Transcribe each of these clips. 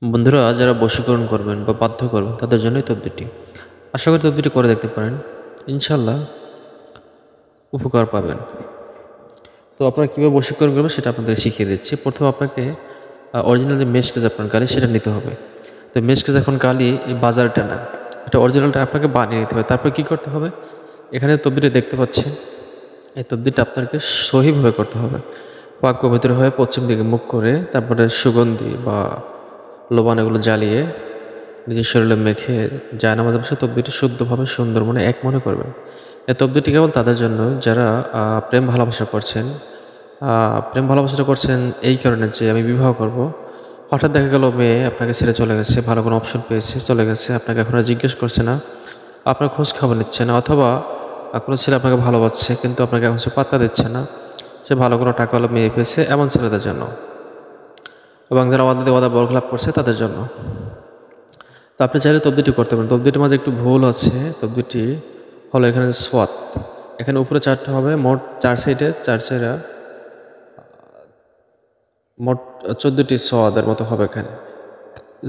বন্ধুরা যারা বশীকরণ করবেন বা বাধ্য করবেন তাদের জন্যই তদবিরটি। আশা করি তদবিরটি করে দেখতে পারেন, ইনশাল্লাহ উপকার পাবেন। তো আপনারা কীভাবে বশীকরণ করবেন সেটা আপনাদের শিখিয়ে দিচ্ছি। প্রথমে আপনাকে অরিজিনাল যে মেশকেজ আপনার কালি সেটা নিতে হবে। তো মেশকেজ এখন কালি এই বাজারটা না, এটা অরিজিনালটা আপনাকে বানিয়ে নিতে হবে। তারপর কী করতে হবে, এখানে তদবিরটি দেখতে পাচ্ছেন, এই তদবিরটা আপনাকে সহিভাবে করতে হবে। পাক পবিত্র হয়ে পশ্চিম দিকে মুখ করে তারপরে সুগন্ধি বা লোবান এগুলো জ্বালিয়ে নিজের শরীরে মেখে জায়নামাজে বসে তবদিটি শুদ্ধভাবে সুন্দর মনে এক মনে করবেন। এই তবদিটি কেবল তাদের জন্য যারা প্রেম ভালোবাসা করছেন। প্রেম ভালোবাসাটা করছেন এই কারণে যে আমি বিবাহ করব, হঠাৎ দেখা গেল মেয়ে আপনাকে ছেড়ে চলে গেছে, ভালো কোনো অপশন পেয়েছে, চলে গেছে, আপনাকে এখন আর জিজ্ঞেস করছে না, আপনার খোঁজ খবর নিচ্ছে না, অথবা কোনো ছেলে আপনাকে ভালোবাসছে কিন্তু আপনাকে এখন সে পাত্তা দিচ্ছে না, সে ভালো কোনো টাকাওয়ালা মেয়ে পেয়েছে, এমন ছেলেদের জন্য। এবং যারা ওয়াদা বরখলাপ করছে তাদের জন্য। তো আপনি চাইলে তবদিটি করতে পারেন। তবদিটির মাঝে একটু ভুল আছে। তবদিটি হলো এখানে সোয়াত, এখানে উপরে 4টা হবে, মোট 4 সাইডে 4 সাইডা মোট 14টি সোয়াদের মতো হবে। এখানে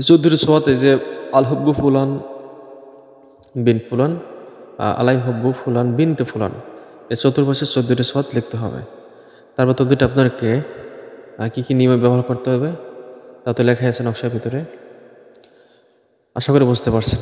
14টি সোয়াত, এই যে আল হব্বু ফুলান বিন ফুলান, আলাই হব্বু ফুলান বিনতে ফুলান, এই চতুর্পাশে 14টি সোয়াত লিখতে হবে। তারপর তবদিটি আপনাকে কী কী নিয়মে ব্যবহার করতে হবে তা তো লেখা আছে নকশার ভিতরে। আশা করি বুঝতে পারছেন।